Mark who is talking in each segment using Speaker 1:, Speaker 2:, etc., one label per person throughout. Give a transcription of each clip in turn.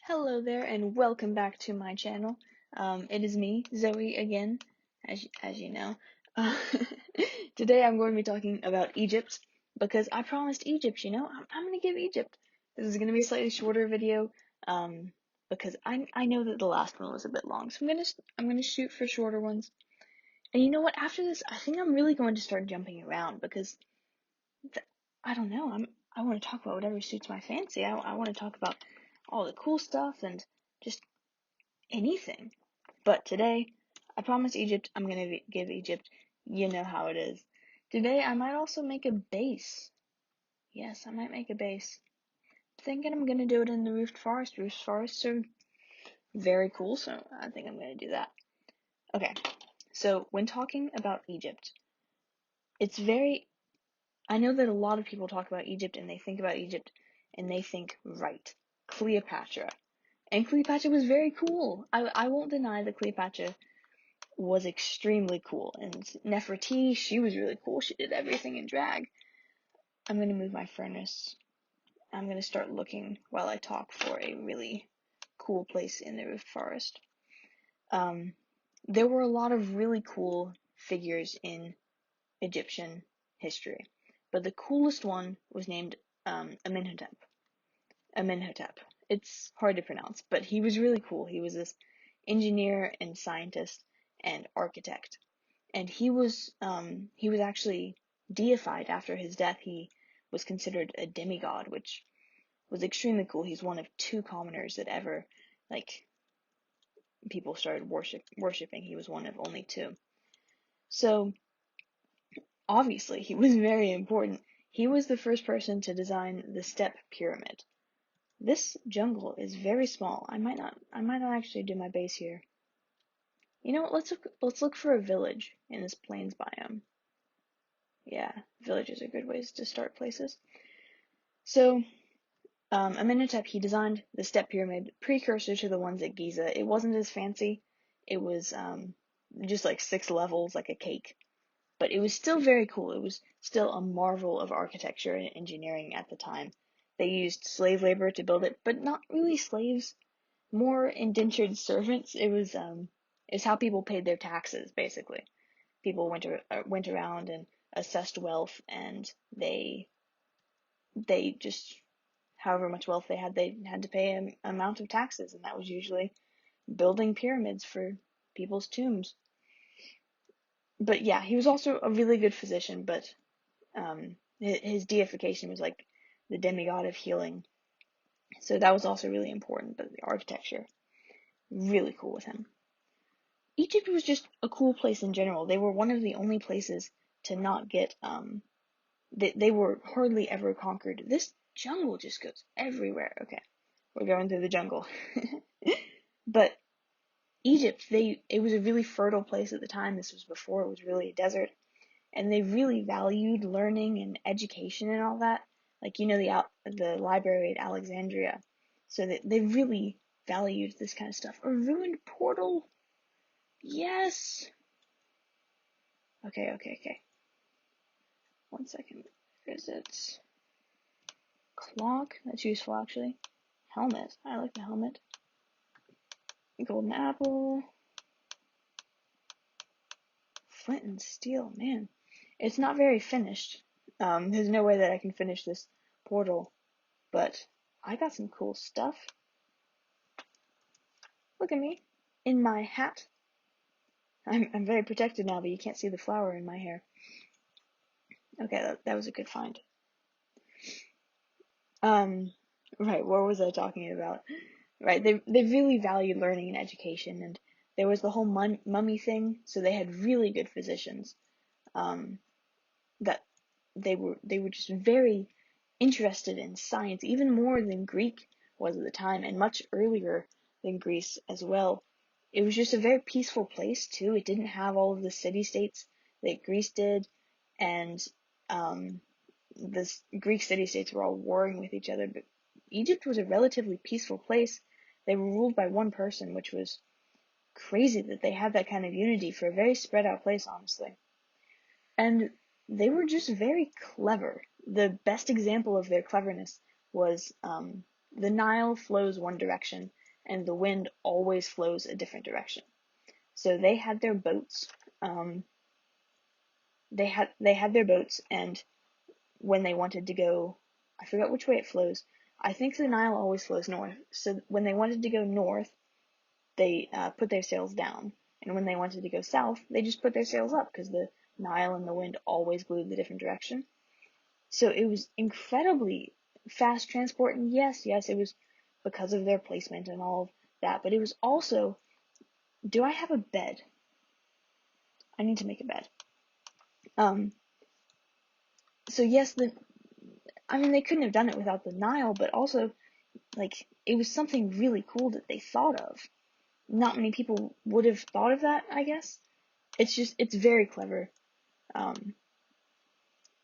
Speaker 1: Hello there, and welcome back to my channel. It is me, Zoe, again, as you know. Uh, Today I'm going to be talking about Egypt, because I promised Egypt, I'm going to give Egypt. This is going to be a slightly shorter video, because I know that the last one was a bit long, so I'm gonna shoot for shorter ones. And you know what? After this, I think I'm really going to start jumping around, because I don't know. I want to talk about whatever suits my fancy. I want to talk about all the cool stuff and just anything. But today, I promise Egypt, I'm gonna give Egypt, you know how it is. Today, I might also make a base. Yes, I might make a base. Thinking I'm gonna do it in the roofed forest. Roofed forests are very cool, so I think I'm gonna do that. Okay, so when talking about Egypt, it's very, I know that a lot of people talk about Egypt and they think about Egypt and they think, right, Cleopatra. And Cleopatra was very cool. I won't deny that Cleopatra was extremely cool. And Nefertiti, she was really cool. She did everything in drag. I'm going to move my furnace. I'm going to start looking while I talk for a really cool place in the roofed forest. There were a lot of really cool figures in Egyptian history, but the coolest one was named Amenhotep. Imhotep. It's hard to pronounce, but he was really cool. He was this engineer and scientist and architect. And he was actually deified after his death. He was considered a demi-god, which was extremely cool. He's one of two commoners that ever, like, people started worshiping. He was one of only two. So, obviously, he was very important. He was the first person to design the step pyramid. This jungle is very small. I might not actually do my base here. You know what? Let's look for a village in this plains biome. Yeah, villages are good ways to start places. So, Amenhotep, he designed the step pyramid, precursor to the ones at Giza. It wasn't as fancy. It was just like 6 levels, like a cake. But it was still very cool. It was still a marvel of architecture and engineering at the time. They used slave labor to build it, but not really slaves, more indentured servants. It's how people paid their taxes, basically. People went around and assessed wealth, and they just, however much wealth they had to pay an amount of taxes, and that was usually building pyramids for people's tombs. But yeah, he was also a really good physician, but his deification was like the demigod of healing. So that was also really important, but the architecture, really cool with him. Egypt was just a cool place in general. They were one of the only places to not get, they were hardly ever conquered. This jungle just goes everywhere. Okay, we're going through the jungle. But Egypt, it was a really fertile place at the time. This was before it was really a desert, and they really valued learning and education and all that. Like, the library at Alexandria. So they really valued this kind of stuff. A ruined portal? Yes! Okay. 1 second. Visit. Clock? That's useful, actually. Helmet. I like the helmet. Golden apple. Flint and steel. Man. It's not very finished. There's no way that I can finish this portal. But I got some cool stuff. Look at me. In my hat. I'm very protected now, but you can't see the flower in my hair. Okay, that was a good find. Right, what was I talking about? Right, they really valued learning and education, and there was the whole mummy thing, so they had really good physicians. That they were just very interested in science, even more than Greek was at the time, and much earlier than Greece as well. It was just a very peaceful place too. It didn't have all of the city-states that Greece did, and the Greek city-states were all warring with each other, but Egypt was a relatively peaceful place. They were ruled by one person, which was crazy that they had that kind of unity for a very spread out place, honestly. And they were just very clever. The best example of their cleverness was the Nile flows one direction and the wind always flows a different direction. So they had their boats. They had their boats, and when they wanted to go, I forgot which way it flows. I think the Nile always flows north. So when they wanted to go north, they put their sails down, and when they wanted to go south, they just put their sails up because the Nile and the wind always blew the different direction. So it was incredibly fast transport, and yes, it was because of their placement and all of that, but it was also, do I have a bed? I need to make a bed. So yes, they couldn't have done it without the Nile, but also, like, it was something really cool that they thought of. Not many people would have thought of that, I guess. It's very clever.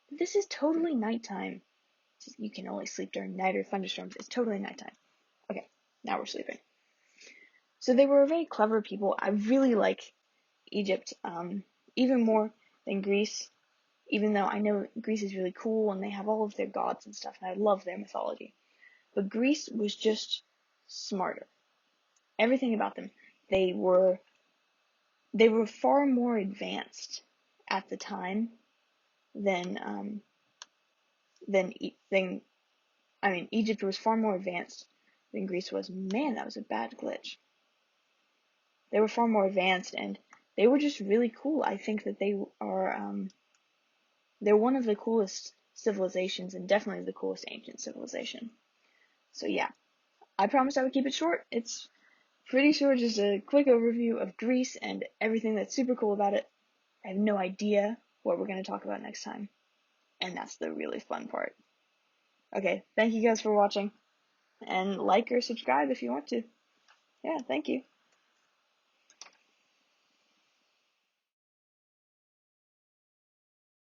Speaker 1: This is totally nighttime. You can only sleep during night or thunderstorms. It's totally nighttime. Okay, now we're sleeping. So they were very clever people. I really like Egypt, even more than Greece, even though I know Greece is really cool and they have all of their gods and stuff, and I love their mythology. But Greece was just smarter. Everything about them. They were far more advanced at the time than Egypt was far more advanced than Greece was. Man, that was a bad glitch. They were far more advanced, and they were just really cool. I think that they're one of the coolest civilizations, and definitely the coolest ancient civilization. So yeah, I promised I would keep it short. It's pretty short, just a quick overview of Greece and everything that's super cool about it. I have no idea what we're going to talk about next time, and that's the really fun part. Okay, thank you guys for watching, and like or subscribe if you want to. Yeah, thank you.